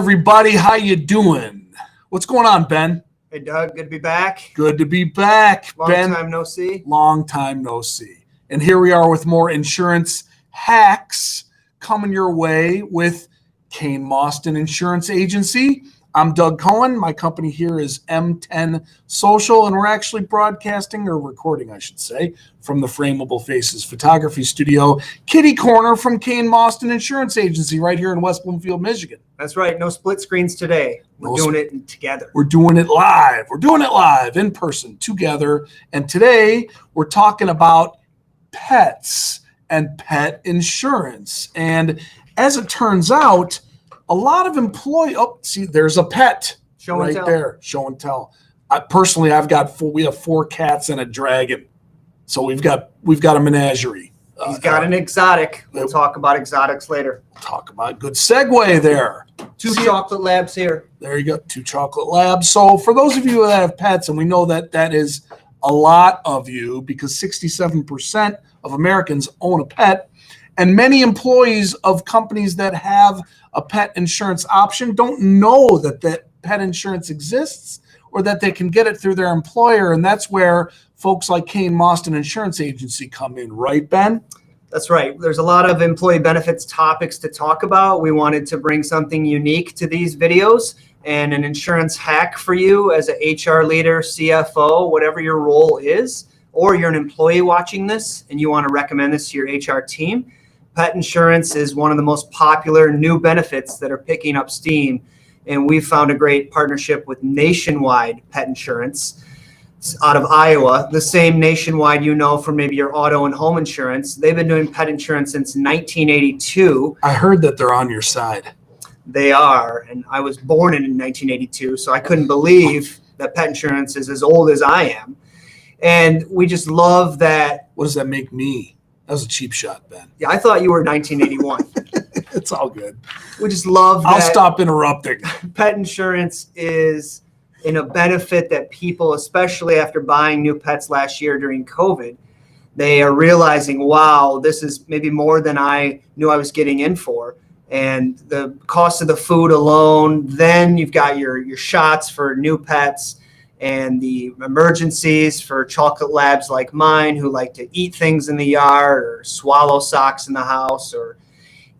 everybody. How you doing? What's going on, Ben? Hey, Doug. Good to be back. Good to be back, Ben. Long time no see. Long time no see. And here we are with more insurance hacks coming your way with Kane Moston Insurance Agency. I'm Doug Cohen. My company here is M10 Social, and we're actually broadcasting, or recording, I should say, from the Frameable Faces Photography Studio, kitty corner from Kane Moston Insurance Agency right here in West Bloomfield, Michigan. That's right. No split screens today. We're doing it together. We're doing it live. We're doing it live, in person, together. And today we're talking about pets and pet insurance. And as it turns out, a lot of employees, there's a pet right there. Show and tell. Personally, we have 4 cats and a dragon. So we've got a menagerie. He's got an exotic. We'll talk about exotics later. Talk about good segue there. 2 chocolate labs here. There you go, 2 chocolate labs. So for those of you that have pets, and we know that is a lot of you because 67% of Americans own a pet, and many employees of companies that have a pet insurance option don't know that pet insurance exists or that they can get it through their employer. And that's where folks like Kane Moston Insurance Agency come in, right, Ben? That's right. There's a lot of employee benefits topics to talk about. We wanted to bring something unique to these videos and an insurance hack for you as an HR leader, CFO, whatever your role is, or you're an employee watching this and you want to recommend this to your HR team. Pet insurance is one of the most popular new benefits that are picking up steam. And we've found a great partnership with Nationwide Pet Insurance out of Iowa. The same Nationwide from maybe your auto and home insurance. They've been doing pet insurance since 1982. I heard that they're on your side. They are. And I was born in 1982, so I couldn't believe that pet insurance is as old as I am. And we just love that. What does that make me? That was a cheap shot, Ben. Yeah, I thought you were 1981. It's all good. We just love that. I'll stop interrupting. Pet insurance is a benefit that people, especially after buying new pets last year during COVID, they are realizing, wow, this is maybe more than I knew I was getting in for. And the cost of the food alone, then you've got your shots for new pets, and the emergencies for chocolate labs like mine who like to eat things in the yard or swallow socks in the house or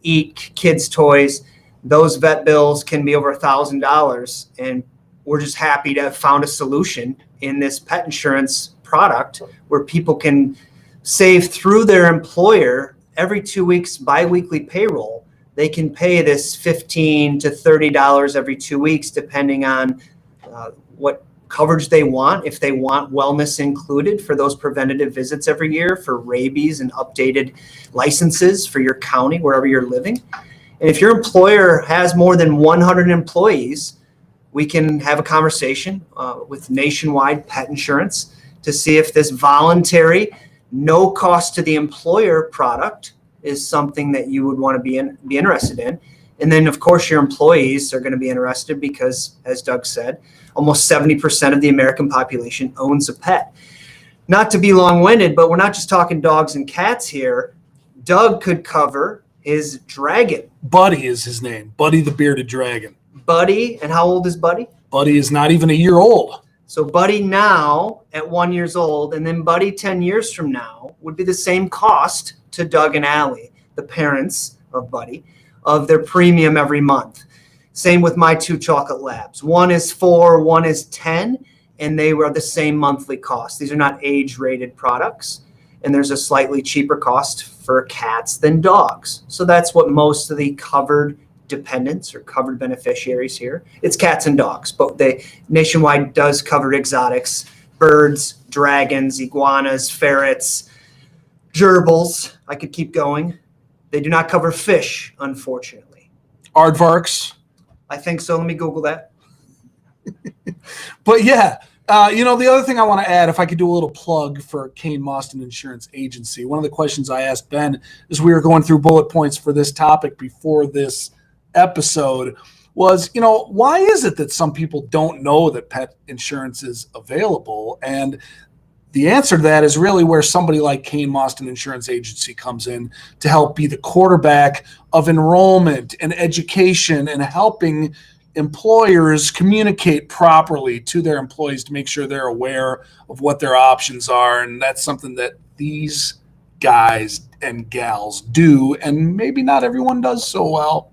eat kids' toys. Those vet bills can be over $1,000. And we're just happy to have found a solution in this pet insurance product where people can save through their employer every 2 weeks biweekly payroll. They can pay this $15 to $30 every 2 weeks, depending on what coverage they want. If they want wellness included for those preventative visits every year, for rabies and updated licenses for your county, wherever you're living. And if your employer has more than 100 employees, we can have a conversation with Nationwide Pet Insurance to see if this voluntary, no cost to the employer product is something that you would want to be interested in. And then, of course, your employees are going to be interested because, as Doug said, almost 70% of the American population owns a pet. Not to be long-winded, but we're not just talking dogs and cats here. Doug could cover his dragon. Buddy is his name. Buddy the bearded dragon. Buddy, and how old is Buddy? Buddy is not even a year old. So Buddy now at 1 year old, and then Buddy 10 years from now would be the same cost to Doug and Allie, the parents of Buddy, of their premium every month. Same with my 2 chocolate labs. One is 4, one is 10, and they were the same monthly cost. These are not age-rated products, and there's a slightly cheaper cost for cats than dogs. So that's what most of the covered dependents or covered beneficiaries here. It's cats and dogs, but Nationwide does cover exotics, birds, dragons, iguanas, ferrets, gerbils. I could keep going. They do not cover fish, unfortunately. Aardvarks. I think so. Let me Google that. But yeah, the other thing I want to add, if I could do a little plug for Kane Moston Insurance Agency, one of the questions I asked Ben as we were going through bullet points for this topic before this episode was, why is it that some people don't know that pet insurance is available? And The answer to that is really where somebody like Kane Moston Insurance Agency comes in to help be the quarterback of enrollment and education and helping employers communicate properly to their employees to make sure they're aware of what their options are. And that's something that these guys and gals do, and maybe not everyone does so well.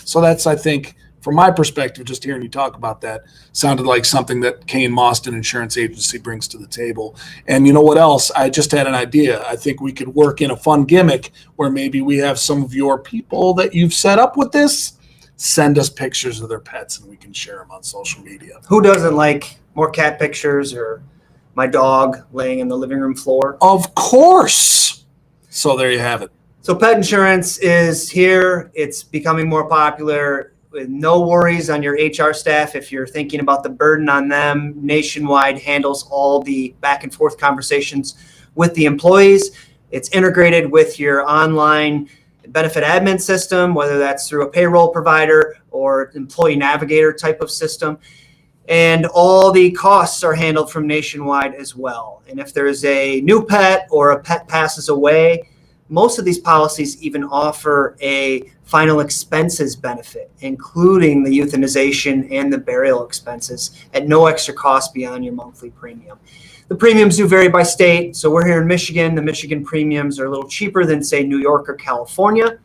So that's, I think, from my perspective, just hearing you talk about that, sounded like something that Kane Moston Insurance Agency brings to the table. And you know what else? I just had an idea. I think we could work in a fun gimmick where maybe we have some of your people that you've set up with this send us pictures of their pets and we can share them on social media. Who doesn't like more cat pictures or my dog laying in the living room floor? Of course. So there you have it. So pet insurance is here. It's becoming more popular. With no worries on your HR staff. If you're thinking about the burden on them, Nationwide handles all the back and forth conversations with the employees. It's integrated with your online benefit admin system, whether that's through a payroll provider or employee navigator type of system. And all the costs are handled from Nationwide as well. And if there's a new pet or a pet passes away, most of these policies even offer a final expenses benefit, including the euthanization and the burial expenses at no extra cost beyond your monthly premium. The premiums do vary by state. So we're here in Michigan. The Michigan premiums are a little cheaper than, say, New York or California,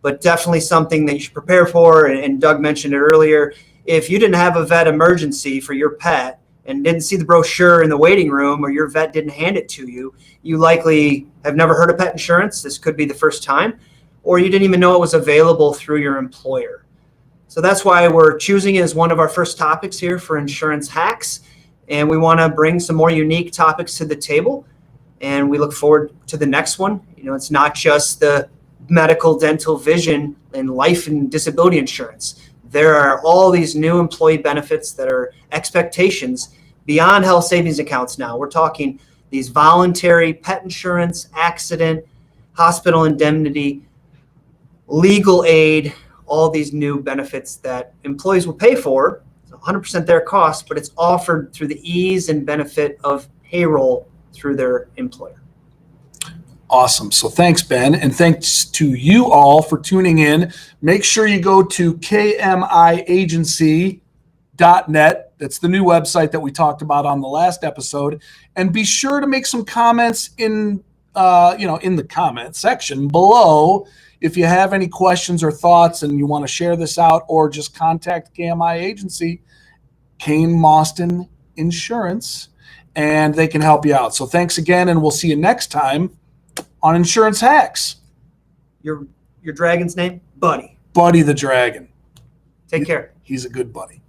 but definitely something that you should prepare for. And Doug mentioned it earlier. If you didn't have a vet emergency for your pet and didn't see the brochure in the waiting room, or your vet didn't hand it to you, you likely have never heard of pet insurance. This could be the first time, or you didn't even know it was available through your employer. So that's why we're choosing it as one of our first topics here for Insurance Hacks. And we want to bring some more unique topics to the table. And we look forward to the next one. You know, it's not just the medical, dental, vision, and life and disability insurance. There are all these new employee benefits that are expectations beyond health savings accounts now. We're talking these voluntary pet insurance, accident, hospital indemnity, legal aid, all these new benefits that employees will pay for. It's 100% their cost, but it's offered through the ease and benefit of payroll through their employer. Awesome. So thanks, Ben. And thanks to you all for tuning in. Make sure you go to kmiagency.net. That's the new website that we talked about on the last episode. And be sure to make some comments in the comment section below if you have any questions or thoughts and you want to share this out, or just contact KMI Agency, Kane Moston Insurance, and they can help you out. So thanks again, and we'll see you next time on Insurance Hacks. Your dragon's name? Buddy. Buddy the Dragon. Take care. He's a good buddy.